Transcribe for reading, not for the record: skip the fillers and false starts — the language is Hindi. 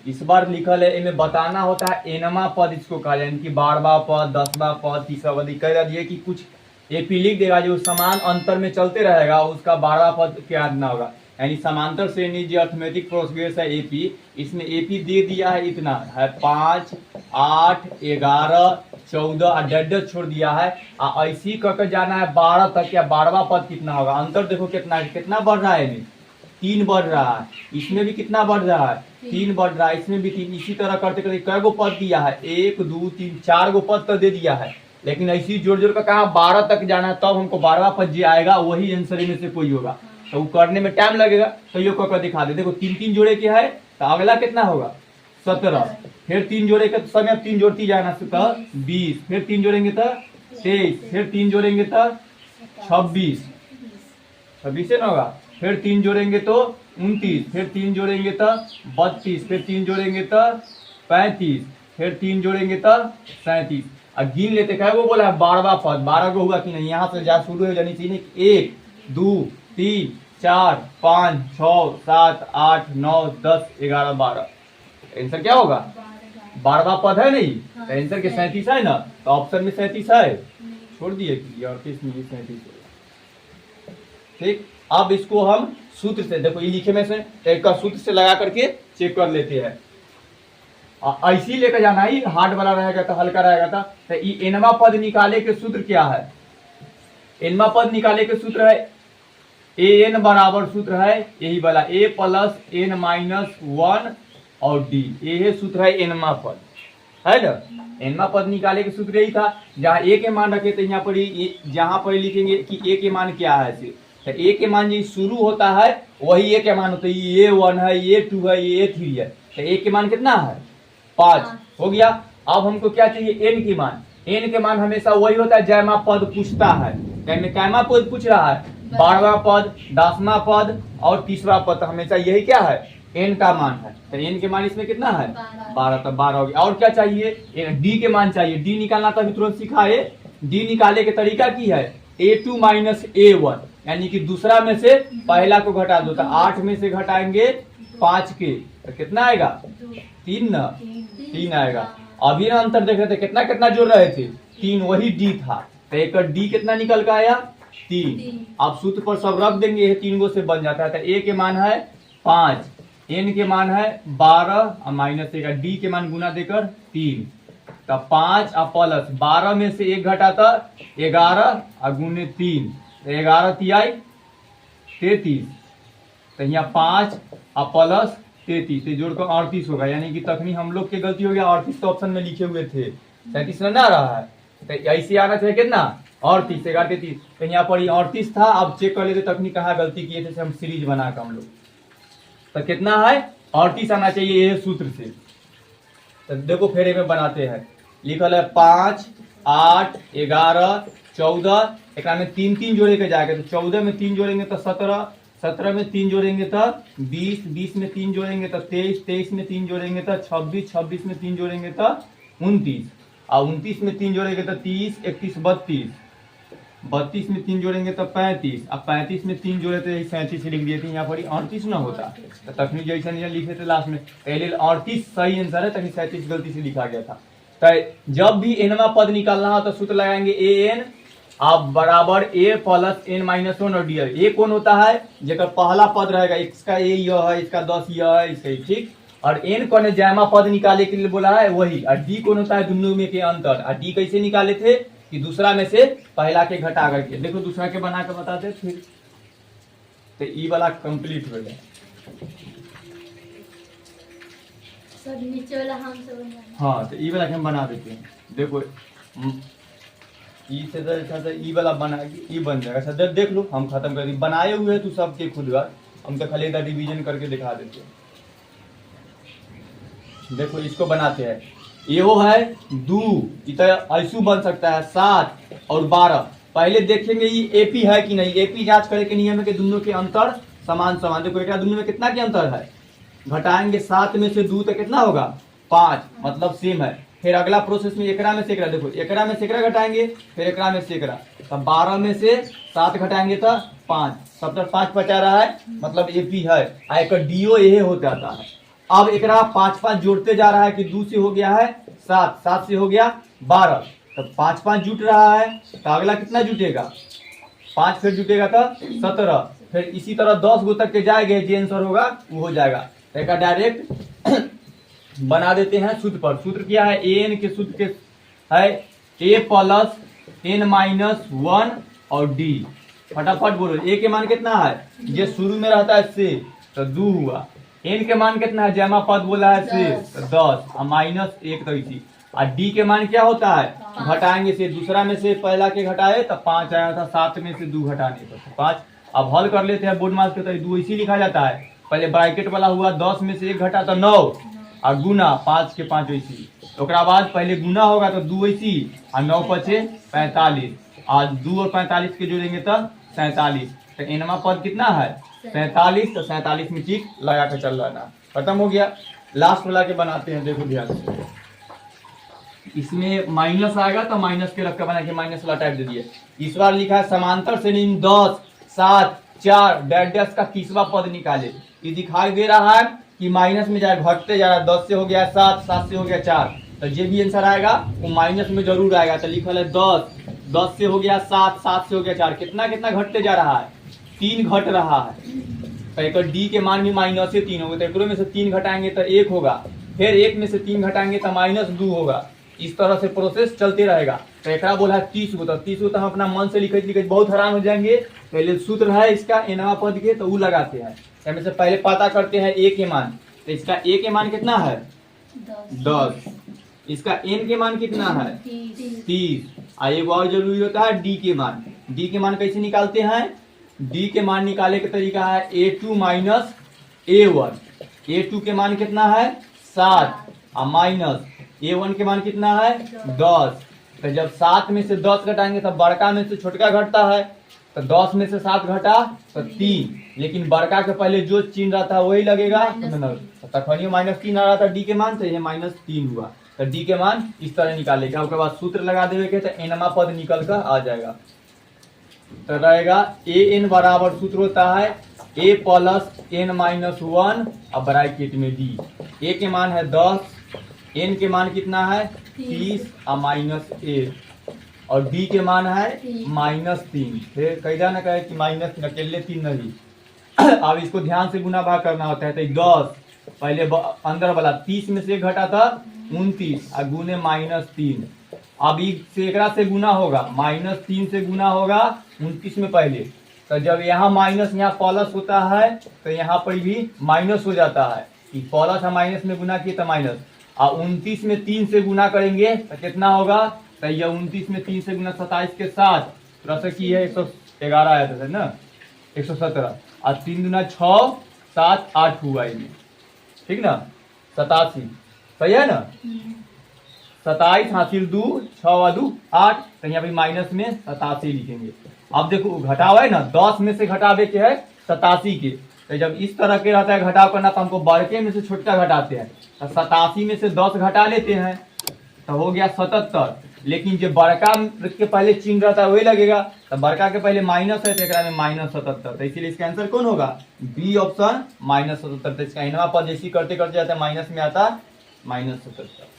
इस बार लिखल है, इनमें बताना होता है एनवा पद इसको कहा जाए, यानी कि 12वां पद, 10वां पद, 30वां पद। कह दिए कि कुछ एपी लिख देगा जो समान अंतर में चलते रहेगा, उसका 12वां पद क्या देना होगा। यानी समांतर श्रेणी जो अर्थमेटिक प्रोग्रेस है एपी, इसमें एपी दे दिया है, इतना है 5, 8, 11, 14 और डेढ़ छोड़ दिया है। ऐसी करके जाना है 12 तक, या 12वां पद कितना होगा। अंतर देखो कितना कितना बढ़ रहा है, 3 बढ़ रहा है, इसमें भी कितना बढ़ रहा है, 3 बढ़ रहा है, इसमें भी 3। इसी तरह करते करते कै गो पद दिया है, 1, 2, 3, 4 गो पद तो दे दिया है, लेकिन ऐसी जोड़ जोड़ कर कहा 12 तक जाना है, तब हमको 12वां पद जो आएगा वही आंसर में से कोई होगा। तो वो करने में टाइम लगेगा, तो ये करके दिखा दे। देखो 3 जोड़े के है, तो अगला कितना होगा 17, फिर 3 जोड़े के समय अब 3 जोड़ती जाना तो 20, फिर 3 जोड़ेंगे तो 23, फिर 3 जोड़ेंगे तो 26 ना होगा, फिर 3 जोड़ेंगे तो 29, फिर 3 जोड़ेंगे तो 32, फिर 3 जोड़ेंगे तो 35, फिर 3 जोड़ेंगे तो 37। और गिन लेते क्या वो बोला है 12वां पद, 12 को होगा कि नहीं, यहाँ से जा शुरू हो जानी चाहिए 1, 2, 3, 4, 5, 6, 7, 8, 9, 10, 11, 12। आंसर क्या होगा 12वां पद है नहीं, तो आंसर के 37 है ना, तो ऑप्शन में 37 है, छोड़ दिए कि 37 ठीक। अब इसको हम सूत्र से, देखो ये लिखे में से एक का सूत्र से लगा करके चेक कर लेते हैं। ऐसी लेकर जाना ही हार्ड वाला रहेगा तो हल्का रहेगा था। तो ये एनवा पद निकाले के सूत्र क्या है, एनवा पद निकाले के सूत्र है ए एन बराबर सूत्र है यही वाला a प्लस n माइनस 1 और d, ये सूत्र है एनवा पद है ना। एनवा पद निकाले के सूत्र यही था, जहाँ a के मान रखे तो यहाँ पर जहाँ पर लिखेंगे कि a के मान क्या है, तो a के मान जो शुरू होता है वही a के मान होता है, ये 1 है, ये 2 है, ये 3 है, तो a के मान कितना है 5 हो गया। अब हमको क्या चाहिए n की मान, n के मान हमेशा वही होता है जयमा पद पूछता है, कैमा पद पूछ रहा है 12वां पद, 10वां पद और 30वां पद, हमेशा यही क्या है n का मान है। तो n के मान इसमें कितना है 12, तो 12 हो गया। और क्या चाहिए d के मान चाहिए, d निकालना तो अभी तुरंत सिखाए। d निकाले के तरीका की है a2 माइनस a1, यानी कि दूसरा में से पहला को घटा दो, तो 8 में से घटाएंगे 5 के तो कितना आएगा 3 ना, 3 आएगा। अभी ना अंतर देख रहे थे कितना कितना जोड़ रहे थे 3, वही d था, तो एक डी कितना निकल का आया 3। अब सूत्र पर सब रख देंगे, 3 गो से बन जाता है। तो a के मान है 5, n के मान है 12 और माइनस 1, d के मान गुना देकर 3, तो 5 और प्लस 12 में से 1 घटा तो 11 और गुने 3, तो 11 तिहाई 33, तो यहाँ 5 और प्लस 33 से जोड़कर 38 होगा, यानी कि तखनी हम लोग की गलती हो गया, 38 तो ऑप्शन में लिखे हुए थे, 37 में ना रहा है, तो ऐसे आना चाहिए कितना 38 से 33, तो यहाँ पर 38 था। अब चेक कर लेते तखनी कहाँ गलती किए थे, हम सीरीज बना कर हम लोग, तो कितना है 38 आना चाहिए ये सूत्र से। तो देखो फिर में बनाते हैं, लिखल है 5, 8, 11, 14, एक में 3 जोड़े के जाएगा, तो 14 में 3 जोड़ेंगे तो 17, 17 में 3 जोड़ेंगे तो 20, 20 में 3 जोड़ेंगे तो 23, 23 में 3 जोड़ेंगे तो 26, 26 में 3 जोड़ेंगे तो 29, और 29 में 3 जोड़ेंगे तो 30, 31, 32, 32 में 3 जोड़ेंगे तो 35, अब 35 में 3 जोड़े तो 37 लिख दिए थे, यहाँ पर 38 ना होता, तो तखनी जैसा लिखे थे लास्ट में, पहले 38 सही आंसर है, तभी 37 गलती से लिखा गया था। तो जब भी एनवा पद निकालना हो तो सूत्र लगाएंगे ए एन आप बराबर a प्लस n माइनस 1 और डी। ए कौन होता है जेकर पहला पद रहेगा, इसका ए यह है, इसका 10 यह है, इसका ठीक। और n कौन है जयमा पद निकाले के लिए बोला है वही, और डी कौन होता है दोनों में के अंतर। और डी कैसे निकाले थे कि दूसरा में से पहला के घटा करके, देखो दूसरा के बना के बताते फिर, तो ई वाला कंप्लीट हो गया। नीचे वाला हम सब हाँ, तो ई वाला हम बना देते हैं। देखो ई से तो ई वाला बना ई बन जाएगा। सर देख लो हम खत्म कर दिए, बनाए हुए हैं तो सबके खुद बार, हम तो खाली डिवीजन करके दिखा देते हैं। देखो इसको बनाते हैं, ये वो है 2, इतना ऐसू बन सकता है 7 और 12। पहले देखेंगे ये एपी है कि नहीं, एपी जांच करे के नियम है कि दोनों के अंतर समान समान। देखो एक दोनों में कितना के अंतर है, घटाएंगे 7 में से 2 तो कितना होगा 5, मतलब सेम है। फिर अगला प्रोसेस में एकरा में से एकरा, देखो एकरा में से एकरा घटाएंगे, फिर एकरा में से एकरा, तब 12 में से 7 घटाएंगे तो 5, 7 5 बचा रहा है, मतलब एपी है। एक डीओ ये हो जाता है, अब एकरा 5 जोड़ते जा रहा है कि 2 से हो गया है 7, 7 से हो गया 12, तो 5 जुट रहा है, तो अगला कितना जुटेगा 5 फिर जुटेगा तो 17, फिर इसी तरह 10 गो तक के जाएंगे, जो आंसर होगा वो हो जाएगा। तो एक डायरेक्ट बना देते हैं सूत्र पर। सूत्र क्या है, an के सूत्र के है a प्लस n माइनस 1 और d। फटाफट बोलो, a के मान कितना है, ये शुरू में रहता है से, तो 2 हुआ। n के मान कितना है, जमा पद बोला है से, तो 10 और माइनस 1, तो इसी। और d के मान क्या होता है, घटाएंगे से, दूसरा में से पहला के घटाए तो 5 आया था, 7 में से 2 घटाने पर 5। अब हल कर लेते हैं बोर्ड मार्क्स के, तो 2 इसी लिखा जाता है, पहले ब्रैकेट वाला हुआ, 10 में से 1 घटा तो 9 और गुना 5 के 5 वैसी। ओकरा बाद पहले गुना होगा तो 2 वैसी और 9 पचे 45, आज 2 और 45 के जोड़ेंगे तो 47। तो एनमा पद कितना है 47, तो 47 में टिक लगा के चल रहा है। खत्म हो गया। लास्ट वाला के बनाते हैं, देखो ध्यान से, इसमें माइनस आएगा तो माइनस के रख के बना के माइनस वाला टाइप दे दिए। इस बार लिखा है समांतर श्रेणी 10 7 4 डैश डैश का 30वां पद निकाले। ये दिखाई दे रहा है कि माइनस में जाए, घटते जा रहा है, 10 से हो गया 7, 7 से हो गया 4, तो जो भी आंसर आएगा वो माइनस में जरूर आएगा। तो लिखा है 10, 10 से हो गया 7, 7 से हो गया 4, कितना कितना घटते जा रहा है, 3 घट रहा है। तो एक डी के मान भी माइनस से 3 होगा, तो एकरो में से 3 घटाएंगे तो 1 होगा, फिर 1 में से 3 घटाएंगे तो माइनस 2 होगा। इस तरह से प्रोसेस चलते रहेगा। तो एक बोला है 30 गो, तो 30 गो तो हम अपना मन से लिखे लिखे बहुत हैरान हो जाएंगे। पहले सूत्र है इसका एनवा पद के, तो वो लगाते हैं। इसमें से पहले पता करते हैं ए के मान, तो इसका ए के मान कितना है 10, इसका एन के मान कितना है 30, और एक और जरूरी होता है डी के मान। डी के मान कैसे निकालते हैं, डी के मान निकाले का तरीका है a2 माइनस a1। a2 के मान कितना है 7 और माइनस a1 के मान कितना है 10। तो जब 7 में से 10 घटाएंगे तब बड़का में से छोटका घटता है, तो 10 में से 7 घटा तो 3, लेकिन बड़का के पहले जो चिन्ह रहता है वही लगेगा, तो तखनियो -3 आ रहा था डी के मान, तो ये -3 हुआ। तो डी के मान इस तरह निकालेगा। उसके बाद सूत्र लगा देवे के, तो एनमा पद निकल कर आ जाएगा। तो रहेगा ए एन बराबर सूत्र होता है a प्लस n माइनस 1 और ब्रैकेट में डी। ए के मान है 10, एन के मान कितना है 30 और माइनस 1, और डी के मान है -3। फिर कैसा ना कहे कि -3 अकेले 3 नहीं। अब इसको ध्यान से गुना भाग करना होता है। तो 10 पहले अंदर वाला 30 में से घटा था 29 और गुने -3। अब से एकरा से गुना होगा, -3 से गुना होगा 29 में पहले। तो जब यहाँ माइनस यहाँ प्लस होता है तो यहाँ पर भी माइनस हो जाता है, कि प्लस और माइनस में गुना किए तो माइनस। और 29 में 3 से गुना करेंगे तो कितना होगा, तो यह 29 में 3 से गुना 27 के साथ थोड़ा की है 111 आया था ना, 117 और 3 दूना 6 7 8 हुआ इनमें, ठीक ना, 87 सही है ना। 27 हासिल 2 6 2 8, तो यहाँ पे माइनस में 87 लिखेंगे। अब देखो घटाव है ना, 10 में से घटावे के है 87 के, तो जब इस तरह के रहता है घटाव करना तो हमको बड़के में से छोटा घटाते हैं। तो 87 में से 10 घटा लेते हैं तो हो गया 77, लेकिन जो बड़का के पहले चिन्ह रहता है वही लगेगा, तो बड़का के पहले माइनस है तो एक में -77, तो इसीलिए इसका आंसर कौन होगा, बी ऑप्शन -77। तो इसका इनवा पद जैसी करते करते जाता है माइनस में आता -77।